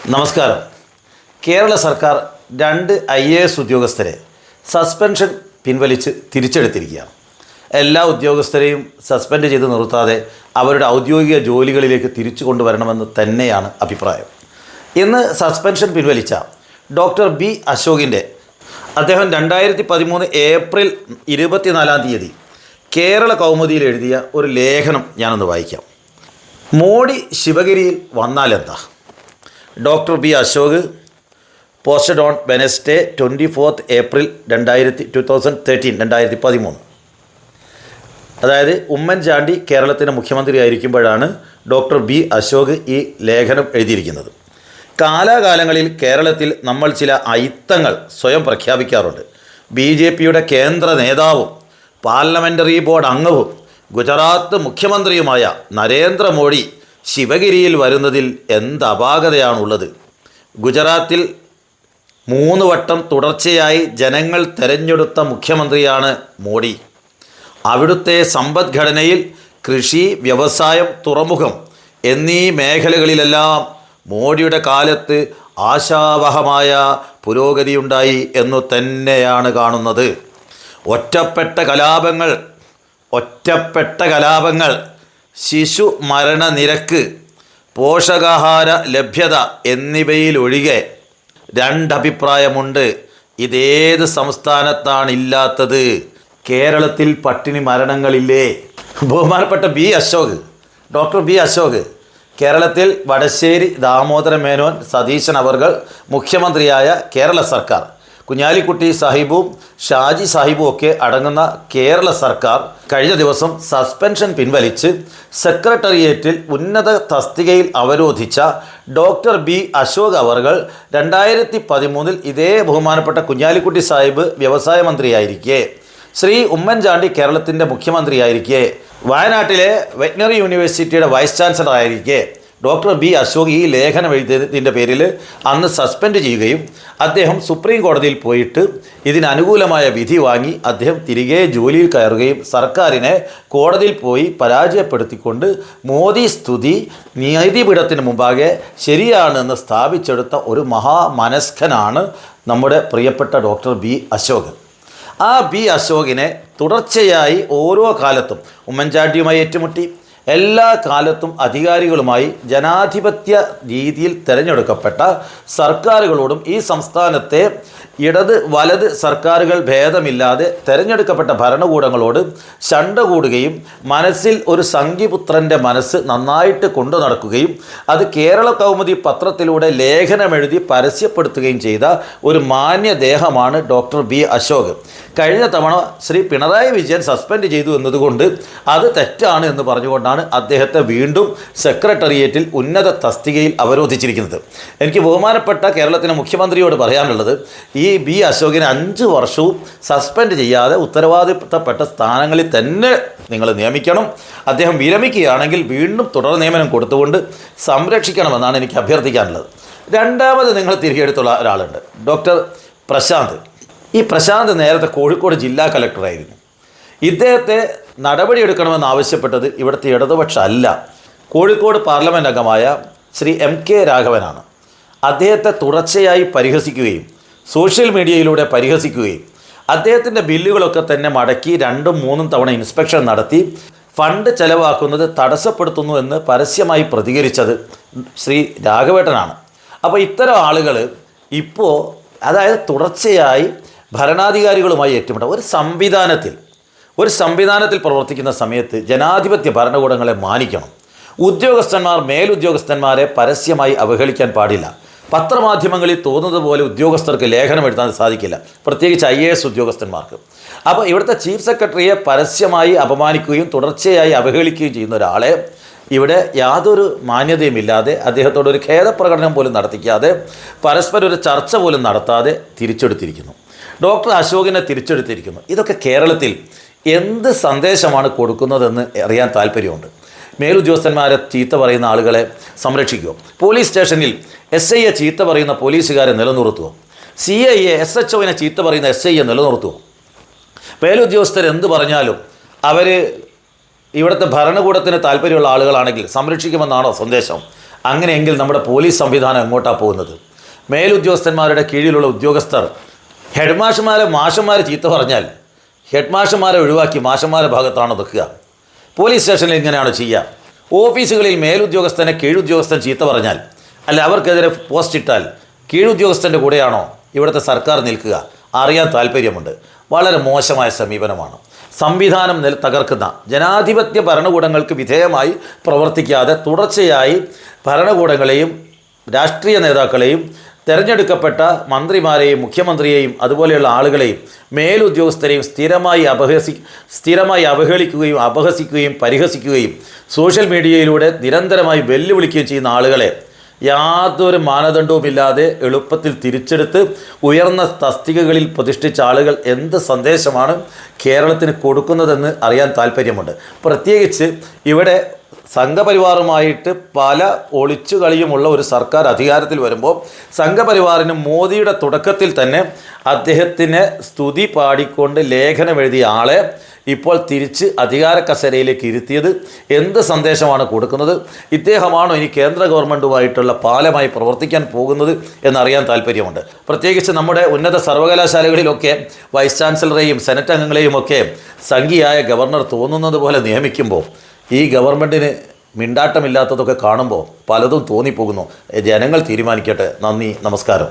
നമസ്കാരം. കേരള സർക്കാർ 2 IAS ഉദ്യോഗസ്ഥരെ സസ്പെൻഷൻ പിൻവലിച്ച് തിരിച്ചെടുത്തിരിക്കുകയാണ്. എല്ലാ ഉദ്യോഗസ്ഥരെയും സസ്പെൻഡ് ചെയ്ത് നിർത്താതെ അവരുടെ ഔദ്യോഗിക ജോലികളിലേക്ക് തിരിച്ചു കൊണ്ടുവരണമെന്ന് തന്നെയാണ് അഭിപ്രായം. ഇന്ന് സസ്പെൻഷൻ പിൻവലിച്ച ഡോക്ടർ ബി അശോകിൻ്റെ അദ്ദേഹം 2013 ഏപ്രിൽ 24 കേരള കൗമുദിയിൽ എഴുതിയ ഒരു ലേഖനം ഞാനൊന്ന് വായിക്കാം. മോഡി ശിവഗിരിയിൽ വന്നാലെന്താ? Doctor B Ashok, posted on Wednesday 24 April 2013. അതായത് ഉമ്മൻചാണ്ടി കേരളത്തിൻ്റെ മുഖ്യമന്ത്രി ആയിരിക്കുമ്പോഴാണ് ഡോക്ടർ ബി അശോക് ഈ ലേഖനം എഴുതിയിരിക്കുന്നത്. കാലാകാലങ്ങളിൽ കേരളത്തിൽ നമ്മൾ ചില അയിത്തങ്ങൾ സ്വയം പ്രഖ്യാപിക്കാറുണ്ട്. BJPയുടെ കേന്ദ്ര നേതാവും പാർലമെൻ്ററി ബോർഡ് അംഗവും ഗുജറാത്ത് മുഖ്യമന്ത്രിയുമായ നരേന്ദ്രമോദി ശിവഗിരിയിൽ വരുന്നതിൽ എന്ത് അപാകതയാണുള്ളത്? ഗുജറാത്തിൽ 3 വട്ടം തുടർച്ചയായി ജനങ്ങൾ തെരഞ്ഞെടുത്ത മുഖ്യമന്ത്രിയാണ് മോഡി. അവിടുത്തെ സമ്പദ്ഘടനയിൽ കൃഷി, വ്യവസായം, തുറമുഖം എന്നീ മേഖലകളിലെല്ലാം മോഡിയുടെ കാലത്ത് ആശാവഹമായ പുരോഗതിയുണ്ടായി എന്നു തന്നെയാണ് കാണുന്നത്. ഒറ്റപ്പെട്ട കലാപങ്ങൾ, ശിശു മരണനിരക്ക്, പോഷകാഹാര ലഭ്യത എന്നിവയിലൊഴികെ 2 അഭിപ്രായമുണ്ട്. ഇതേത് സംസ്ഥാനത്താണ് ഇല്ലാത്തത്? കേരളത്തിൽ പട്ടിണി മരണങ്ങളില്ലേ? ബഹുമാനപ്പെട്ട ഡോക്ടർ ബി അശോക് കേരളത്തിൽ വടശ്ശേരി ദാമോദര മേനോൻ സതീശൻ അവർകൾ മുഖ്യമന്ത്രിയായ കേരള സർക്കാർ, കുഞ്ഞാലിക്കുട്ടി സാഹിബും ഷാജി സാഹിബും ഒക്കെ അടങ്ങുന്ന കേരള സർക്കാർ കഴിഞ്ഞ ദിവസം സസ്പെൻഷൻ പിൻവലിച്ച് സെക്രട്ടേറിയറ്റിൽ ഉന്നത തസ്തികയിൽ അവരോധിച്ച ഡോക്ടർ ബി അശോക് അവർകൾ 2013 ഇതേ ബഹുമാനപ്പെട്ട കുഞ്ഞാലിക്കുട്ടി സാഹിബ് വ്യവസായ മന്ത്രിയായിരിക്കെ, ശ്രീ ഉമ്മൻചാണ്ടി കേരളത്തിൻ്റെ മുഖ്യമന്ത്രിയായിരിക്കെ, വയനാട്ടിലെ വെറ്റിനറി യൂണിവേഴ്സിറ്റിയുടെ വൈസ് ചാൻസലർ ആയിരിക്കെ ഡോക്ടർ ബി അശോക് ഈ ലേഖനം എഴുതിയതിൻ്റെ പേരിൽ അന്ന് സസ്പെൻഡ് ചെയ്യുകയും അദ്ദേഹം സുപ്രീം കോടതിയിൽ പോയിട്ട് ഇതിനനുകൂലമായ വിധി വാങ്ങി അദ്ദേഹം തിരികെ ജോലിയിൽ കയറുകയും സർക്കാരിനെ കോടതിയിൽ പോയി പരാജയപ്പെടുത്തിക്കൊണ്ട് മോദി സ്തുതി നീതിപീഠത്തിന് മുമ്പാകെ ശരിയാണെന്ന് സ്ഥാപിച്ചെടുത്ത ഒരു മഹാമനസ്കനാണ് നമ്മുടെ പ്രിയപ്പെട്ട ഡോക്ടർ ബി അശോക്. ആ ബി അശോകിനെ തുടർച്ചയായി ഓരോ കാലത്തും ഉമ്മൻചാണ്ടിയുമായി ഏറ്റുമുട്ടി എല്ലാ കാലത്തും അധികാരികളുമായി ജനാധിപത്യ രീതിയിൽ തിരഞ്ഞെടുക്കപ്പെട്ട സർക്കാരുകളോടും ഈ സംസ്ഥാനത്തെ ഇടത് വലത് സർക്കാരുകൾ ഭേദമില്ലാതെ തിരഞ്ഞെടുക്കപ്പെട്ട ഭരണകൂടങ്ങളോട് ശണ്ട കൂടുകയും മനസ്സിൽ ഒരു സംഘിപുത്രൻ്റെ മനസ്സ് നന്നായിട്ട് കൊണ്ടു നടക്കുകയും അത് കേരള കൗമുദി പത്രത്തിലൂടെ ലേഖനമെഴുതി പരസ്യപ്പെടുത്തുകയും ചെയ്ത ഒരു മാന്യദേഹമാണ് ഡോക്ടർ ബി അശോക്. കഴിഞ്ഞ തവണ ശ്രീ പിണറായി വിജയൻ സസ്പെൻഡ് ചെയ്തു എന്നതുകൊണ്ട് അത് തെറ്റാണ് എന്ന് പറഞ്ഞുകൊണ്ടാണ് അദ്ദേഹത്തെ വീണ്ടും സെക്രട്ടേറിയറ്റിൽ ഉന്നത തസ്തികയിൽ അവരോധിച്ചിരിക്കുന്നത്. എനിക്ക് ബഹുമാനപ്പെട്ട കേരളത്തിലെ മുഖ്യമന്ത്രിയോട് പറയാനുള്ളത്, ഈ ബി അശോകിനെ 5 വർഷവും സസ്പെൻഡ് ചെയ്യാതെ ഉത്തരവാദിത്തപ്പെട്ട സ്ഥാനങ്ങളിൽ തന്നെ നിങ്ങൾ നിയമിക്കണം. അദ്ദേഹം വിരമിക്കുകയാണെങ്കിൽ വീണ്ടും തുടർ നിയമനം കൊടുത്തുകൊണ്ട് സംരക്ഷിക്കണമെന്നാണ് എനിക്ക് അഭ്യർത്ഥിക്കാനുള്ളത്. രണ്ടാമത് നിങ്ങൾ തിരികെ എടുത്തുള്ള ഒരാളുണ്ട്, ഡോക്ടർ പ്രശാന്ത്. ഈ പ്രശാന്ത് നേരത്തെ കോഴിക്കോട് ജില്ലാ കലക്ടറായിരുന്നു. ഇദ്ദേഹത്തെ നടപടിയെടുക്കണമെന്ന് ആവശ്യപ്പെട്ടത് ഇവിടുത്തെ ഇടതുപക്ഷ അല്ല, കോഴിക്കോട് പാർലമെൻറ്റ് അംഗമായ ശ്രീ MK രാഘവനാണ്. അദ്ദേഹത്തെ തുടർച്ചയായി പരിഹസിക്കുകയും സോഷ്യൽ മീഡിയയിലൂടെ പരിഹസിക്കുകയും അദ്ദേഹത്തിൻ്റെ ബില്ലുകളൊക്കെ തന്നെ മടക്കി 2-3 തവണ ഇൻസ്പെക്ഷൻ നടത്തി ഫണ്ട് ചെലവാക്കുന്നത് തടസ്സപ്പെടുത്തുന്നു എന്ന് പരസ്യമായി പ്രതികരിച്ചത് ശ്രീ രാഘവേട്ടനാണ്. അപ്പോൾ ഇത്തരം ആളുകൾ ഇപ്പോൾ അതായത് തുടർച്ചയായി ഭരണാധികാരികളുമായി ഏറ്റുമുട്ട ഒരു സംവിധാനത്തിൽ പ്രവർത്തിക്കുന്ന സമയത്ത് ജനാധിപത്യ ഭരണകൂടങ്ങളെ മാനിക്കണം. മേലുദ്യോഗസ്ഥന്മാരെ പരസ്യമായി അവഹേളിക്കാൻ പാടില്ല. പത്രമാധ്യമങ്ങളിൽ തോന്നുന്നത് പോലെ ഉദ്യോഗസ്ഥർക്ക് ലേഖനം എഴുതാൻ സാധിക്കില്ല, പ്രത്യേകിച്ച് IAS ഉദ്യോഗസ്ഥന്മാർക്ക്. അപ്പോൾ ഇവിടുത്തെ ചീഫ് സെക്രട്ടറിയെ പരസ്യമായി അപമാനിക്കുകയും തുടർച്ചയായി അവഹേളിക്കുകയും ചെയ്യുന്ന ഒരാളെ ഇവിടെ യാതൊരു മാന്യതയുമില്ലാതെ അദ്ദേഹത്തോടൊരു ഖേദപ്രകടനം പോലും നടത്തിക്കാതെ പരസ്പരം ഒരു ചർച്ച പോലും നടത്താതെ തിരിച്ചെടുത്തിരിക്കുന്നു. ഡോക്ടർ അശോകിനെ തിരിച്ചെടുത്തിരിക്കുന്നു. ഇതൊക്കെ കേരളത്തിൽ എന്ത് സന്ദേശമാണ് കൊടുക്കുന്നതെന്ന് അറിയാൻ താല്പര്യമുണ്ട്. മേലുദ്യോഗസ്ഥന്മാരെ ചീത്ത പറയുന്ന ആളുകളെ സംരക്ഷിക്കുമോ? പോലീസ് സ്റ്റേഷനിൽ SIയെ ചീത്ത പറയുന്ന പോലീസുകാരെ നിലനിർത്തുമോ? CIയെ SHOവിനെ ചീത്ത പറയുന്ന SIയെ നിലനിർത്തുമോ? മേലുദ്യോഗസ്ഥർ എന്ത് പറഞ്ഞാലും അവർ ഇവിടുത്തെ ഭരണകൂടത്തിന് താല്പര്യമുള്ള ആളുകളാണെങ്കിൽ സംരക്ഷിക്കുമെന്നാണോ സന്ദേശം? അങ്ങനെയെങ്കിൽ നമ്മുടെ പോലീസ് സംവിധാനം എങ്ങോട്ടാണ് പോകുന്നത്? മേലുദ്യോഗസ്ഥന്മാരുടെ കീഴിലുള്ള ഉദ്യോഗസ്ഥർ ഹെഡ്മാഷന്മാരെ മാഷന്മാരെ ചീത്ത പറഞ്ഞാൽ ഹെഡ്മാഷന്മാരെ ഒഴിവാക്കി മാഷന്മാരെ ഭാഗത്താണ് നിൽക്കുക. പോലീസ് സ്റ്റേഷനിൽ ഇങ്ങനെയാണ് ചെയ്യുക. ഓഫീസുകളിൽ മേലുദ്യോഗസ്ഥനെ കീഴുദ്യോഗസ്ഥൻ ചീത്ത പറഞ്ഞാൽ അല്ല അവർക്കെതിരെ പോസ്റ്റ് ഇട്ടാൽ കീഴുദ്യോഗസ്ഥൻ്റെ കൂടെയാണോ ഇവിടുത്തെ സർക്കാർ നിൽക്കുക? അറിയാൻ താല്പര്യമുണ്ട്. വളരെ മോശമായ സമീപനമാണ്. സംവിധാനം തകർക്കുന്ന ജനാധിപത്യ ഭരണകൂടങ്ങൾക്ക് വിധേയമായി പ്രവർത്തിക്കാതെ തുടർച്ചയായി ഭരണകൂടങ്ങളെയും രാഷ്ട്രീയ നേതാക്കളെയും തിരഞ്ഞെടുക്കപ്പെട്ട മന്ത്രിമാരെയും മുഖ്യമന്ത്രിയെയും അതുപോലെയുള്ള ആളുകളെയും മേലുദ്യോഗസ്ഥരെയും സ്ഥിരമായി അവഹേളിക്കുകയും അപഹസിക്കുകയും പരിഹസിക്കുകയും സോഷ്യൽ മീഡിയയിലൂടെ നിരന്തരമായി വെല്ലുവിളിക്കുകയും ചെയ്യുന്ന ആളുകളെ യാതൊരു മാനദണ്ഡവുമില്ലാതെ എളുപ്പത്തിൽ തിരിച്ചെടുത്ത് ഉയർന്ന തസ്തികകളിൽ പ്രതിഷ്ഠിച്ച ആളുകൾ എന്ത് സന്ദേശമാണ് കേരളത്തിന് കൊടുക്കുന്നതെന്ന് അറിയാൻ താല്പര്യമുണ്ട്. പ്രത്യേകിച്ച് ഇവിടെ സംഘപരിവാറുമായിട്ട് പല ഒളിച്ചുകളിയുമുള്ള ഒരു സർക്കാർ അധികാരത്തിൽ വരുമ്പോൾ സംഘപരിവാറിന് മോദിയുടെ തുടക്കത്തിൽ തന്നെ അദ്ദേഹത്തിന് സ്തുതി പാടിക്കൊണ്ട് ലേഖനം എഴുതിയ ആളെ ഇപ്പോൾ തിരിച്ച് അധികാര കസേരയിലേക്ക് ഇരുത്തിയത് എന്ത് സന്ദേശമാണ് കൊടുക്കുന്നത്? ഇദ്ദേഹമാണോ ഇനി കേന്ദ്ര ഗവൺമെൻറ്റുമായിട്ടുള്ള പാലമായി പ്രവർത്തിക്കാൻ പോകുന്നത് എന്നറിയാൻ താല്പര്യമുണ്ട്. പ്രത്യേകിച്ച് നമ്മുടെ ഉന്നത സർവകലാശാലകളിലൊക്കെ വൈസ് ചാൻസലറെയും സെനറ്റ് അംഗങ്ങളെയും ഒക്കെ സംഘിയായ ഗവർണർ തോന്നുന്നത് പോലെ നിയമിക്കുമ്പോൾ ഈ ഗവൺമെൻറ്റിന് മിണ്ടാട്ടമില്ലാത്തതൊക്കെ കാണുമ്പോൾ പലതും തോന്നിപ്പോകുന്നു. ജനങ്ങൾ തീരുമാനിക്കട്ടെ. നന്ദി, നമസ്കാരം.